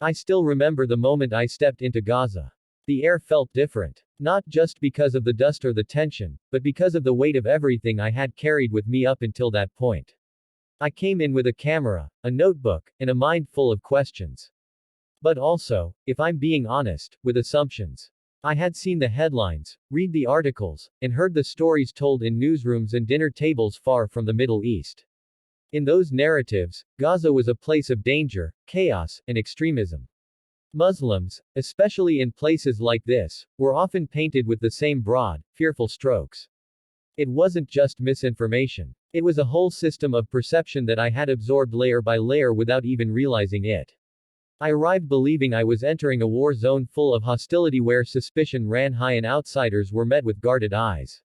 I still remember the moment I stepped into Gaza. The air felt different. Not just because of the dust or the tension, but because of the weight of everything I had carried with me up until that point. I came in with a camera, a notebook, and a mind full of questions. But also, if I'm being honest, with assumptions. I had seen the headlines, read the articles, and heard the stories told in newsrooms and dinner tables far from the Middle East. In those narratives, Gaza was a place of danger, chaos, and extremism. Muslims, especially in places like this, were often painted with the same broad, fearful strokes. It wasn't just misinformation. It was a whole system of perception that I had absorbed layer by layer without even realizing it. I arrived believing I was entering a war zone full of hostility where suspicion ran high and outsiders were met with guarded eyes.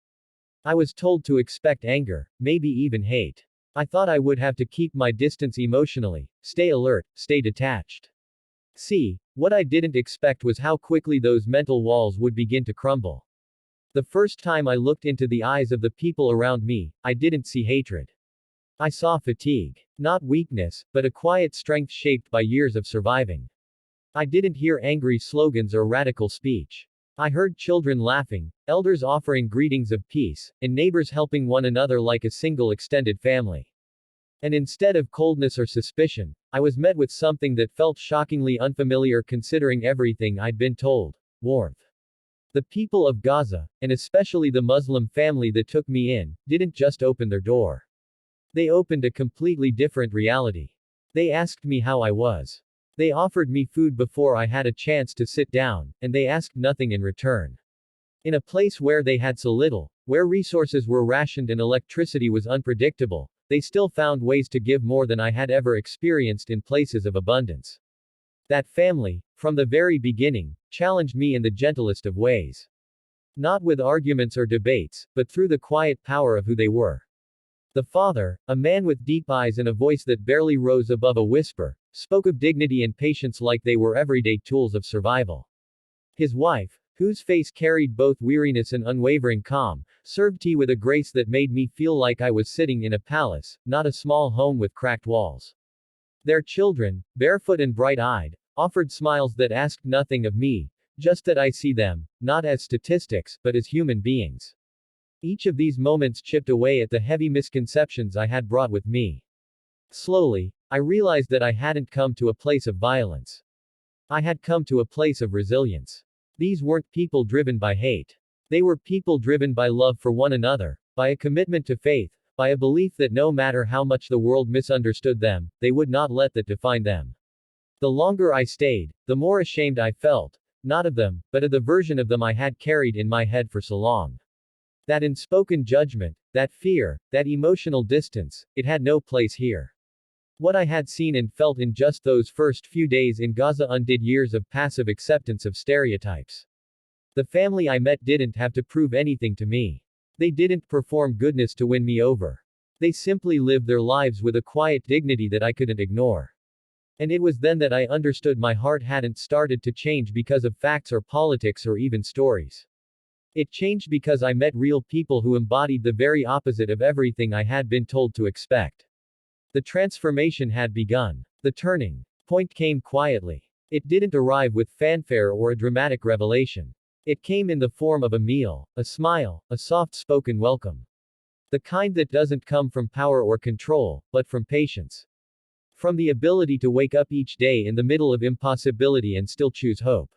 I was told to expect anger, maybe even hate. I thought I would have to keep my distance emotionally, stay alert, stay detached. See, what I didn't expect was how quickly those mental walls would begin to crumble. The first time I looked into the eyes of the people around me, I didn't see hatred. I saw fatigue. Not weakness, but a quiet strength shaped by years of surviving. I didn't hear angry slogans or radical speech. I heard children laughing, elders offering greetings of peace, and neighbors helping one another like a single extended family. And instead of coldness or suspicion, I was met with something that felt shockingly unfamiliar considering everything I'd been told: warmth. The people of Gaza, and especially the Muslim family that took me in, didn't just open their door. They opened a completely different reality. They asked me how I was. They offered me food before I had a chance to sit down, and they asked nothing in return. In a place where they had so little, where resources were rationed and electricity was unpredictable, they still found ways to give more than I had ever experienced in places of abundance. That family, from the very beginning, challenged me in the gentlest of ways. Not with arguments or debates, but through the quiet power of who they were. The father, a man with deep eyes and a voice that barely rose above a whisper, spoke of dignity and patience like they were everyday tools of survival. His wife, whose face carried both weariness and unwavering calm, served tea with a grace that made me feel like I was sitting in a palace, not a small home with cracked walls. Their children, barefoot and bright-eyed, offered smiles that asked nothing of me, just that I see them, not as statistics, but as human beings. Each of these moments chipped away at the heavy misconceptions I had brought with me. Slowly, I realized that I hadn't come to a place of violence. I had come to a place of resilience. These weren't people driven by hate. They were people driven by love for one another, by a commitment to faith, by a belief that no matter how much the world misunderstood them, they would not let that define them. The longer I stayed, the more ashamed I felt, not of them, but of the version of them I had carried in my head for so long. That unspoken judgment, that fear, that emotional distance, it had no place here. What I had seen and felt in just those first few days in Gaza undid years of passive acceptance of stereotypes. The family I met didn't have to prove anything to me. They didn't perform goodness to win me over. They simply lived their lives with a quiet dignity that I couldn't ignore. And it was then that I understood my heart hadn't started to change because of facts or politics or even stories. It changed because I met real people who embodied the very opposite of everything I had been told to expect. The transformation had begun. The turning point came quietly. It didn't arrive with fanfare or a dramatic revelation. It came in the form of a meal, a smile, a soft-spoken welcome. The kind that doesn't come from power or control, but from patience. From the ability to wake up each day in the middle of impossibility and still choose hope.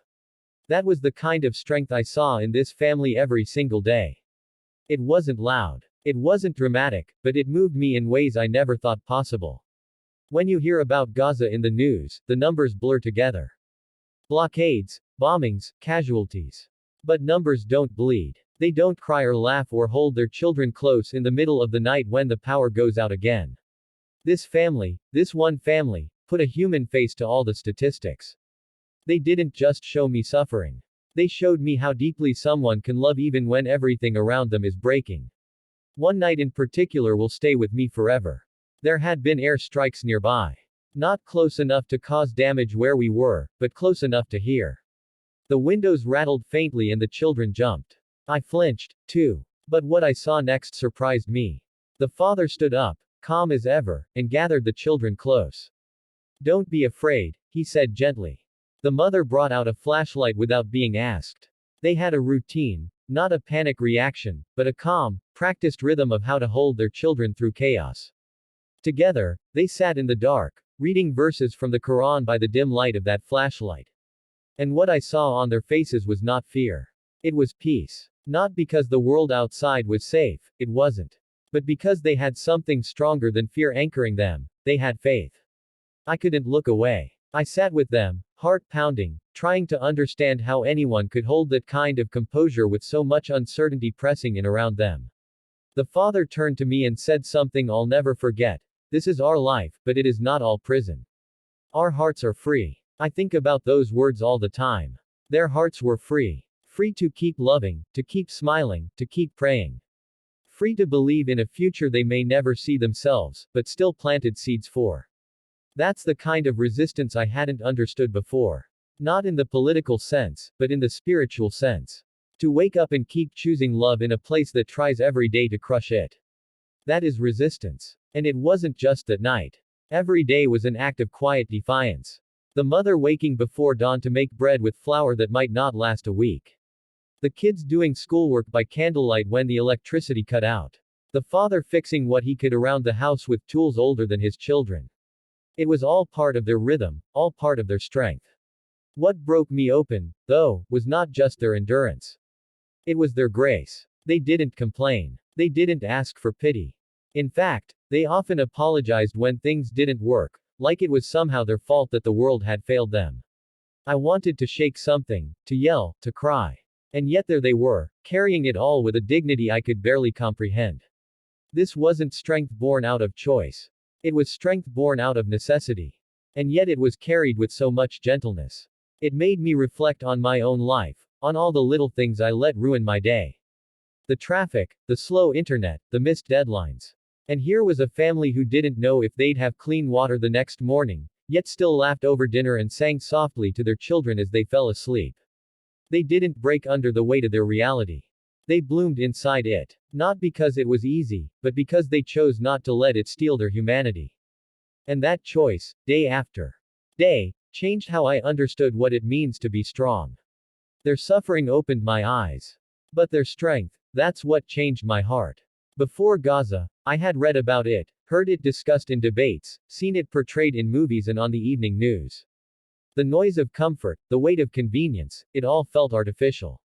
That was the kind of strength I saw in this family every single day. It wasn't loud. It wasn't dramatic, but it moved me in ways I never thought possible. When you hear about Gaza in the news, the numbers blur together. Blockades, bombings, casualties. But numbers don't bleed. They don't cry or laugh or hold their children close in the middle of the night when the power goes out again. This family, this one family, put a human face to all the statistics. They didn't just show me suffering. They showed me how deeply someone can love even when everything around them is breaking. One night in particular will stay with me forever. There had been air strikes nearby. Not close enough to cause damage where we were, but close enough to hear. The windows rattled faintly and the children jumped. I flinched, too. But what I saw next surprised me. The father stood up, calm as ever, and gathered the children close. "Don't be afraid," he said gently. The mother brought out a flashlight without being asked. They had a routine, not a panic reaction, but a calm, practiced rhythm of how to hold their children through chaos. Together, they sat in the dark, reading verses from the Quran by the dim light of that flashlight. And what I saw on their faces was not fear. It was peace. Not because the world outside was safe, it wasn't. But because they had something stronger than fear anchoring them, they had faith. I couldn't look away. I sat with them, heart pounding, trying to understand how anyone could hold that kind of composure with so much uncertainty pressing in around them. The father turned to me and said something I'll never forget. This is our life, but it is not all prison. Our hearts are free. I think about those words all the time. Their hearts were free. Free to keep loving, to keep smiling, to keep praying. Free to believe in a future they may never see themselves, but still planted seeds for. That's the kind of resistance I hadn't understood before. Not in the political sense, but in the spiritual sense. To wake up and keep choosing love in a place that tries every day to crush it. That is resistance. And it wasn't just that night. Every day was an act of quiet defiance. The mother waking before dawn to make bread with flour that might not last a week. The kids doing schoolwork by candlelight when the electricity cut out. The father fixing what he could around the house with tools older than his children. It was all part of their rhythm, all part of their strength. What broke me open, though, was not just their endurance. It was their grace. They didn't complain. They didn't ask for pity. In fact, they often apologized when things didn't work, like it was somehow their fault that the world had failed them. I wanted to shake something, to yell, to cry. And yet there they were, carrying it all with a dignity I could barely comprehend. This wasn't strength born out of choice. It was strength born out of necessity. And yet it was carried with so much gentleness. It made me reflect on my own life, on all the little things I let ruin my day. The traffic, the slow internet, the missed deadlines. And here was a family who didn't know if they'd have clean water the next morning, yet still laughed over dinner and sang softly to their children as they fell asleep. They didn't break under the weight of their reality. They bloomed inside it. Not because it was easy, but because they chose not to let it steal their humanity. And that choice, day after day, changed how I understood what it means to be strong. Their suffering opened my eyes. But their strength, that's what changed my heart. Before Gaza, I had read about it, heard it discussed in debates, seen it portrayed in movies and on the evening news. The noise of comfort, the weight of convenience, it all felt artificial.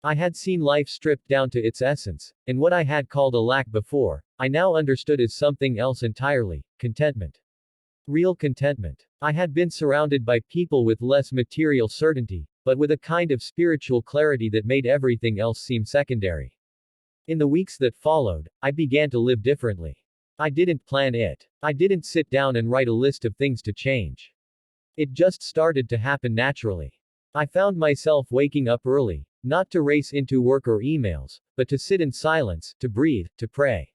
I had seen life stripped down to its essence, and what I had called a lack before, I now understood as something else entirely, contentment. Real contentment. I had been surrounded by people with less material certainty, but with a kind of spiritual clarity that made everything else seem secondary. In the weeks that followed, I began to live differently. I didn't plan it. I didn't sit down and write a list of things to change. It just started to happen naturally. I found myself waking up early, not to race into work or emails, but to sit in silence, to breathe, to pray.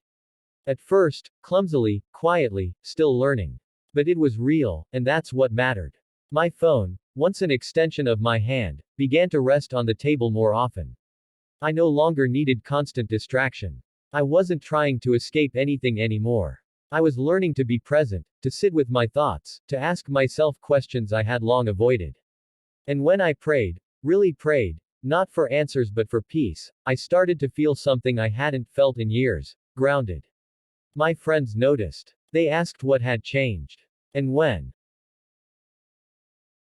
At first, clumsily, quietly, still learning. But it was real, and that's what mattered. My phone, once an extension of my hand, began to rest on the table more often. I no longer needed constant distraction. I wasn't trying to escape anything anymore. I was learning to be present, to sit with my thoughts, to ask myself questions I had long avoided. And when I prayed, really prayed, not for answers but for peace, I started to feel something I hadn't felt in years, grounded. My friends noticed. They asked what had changed. And when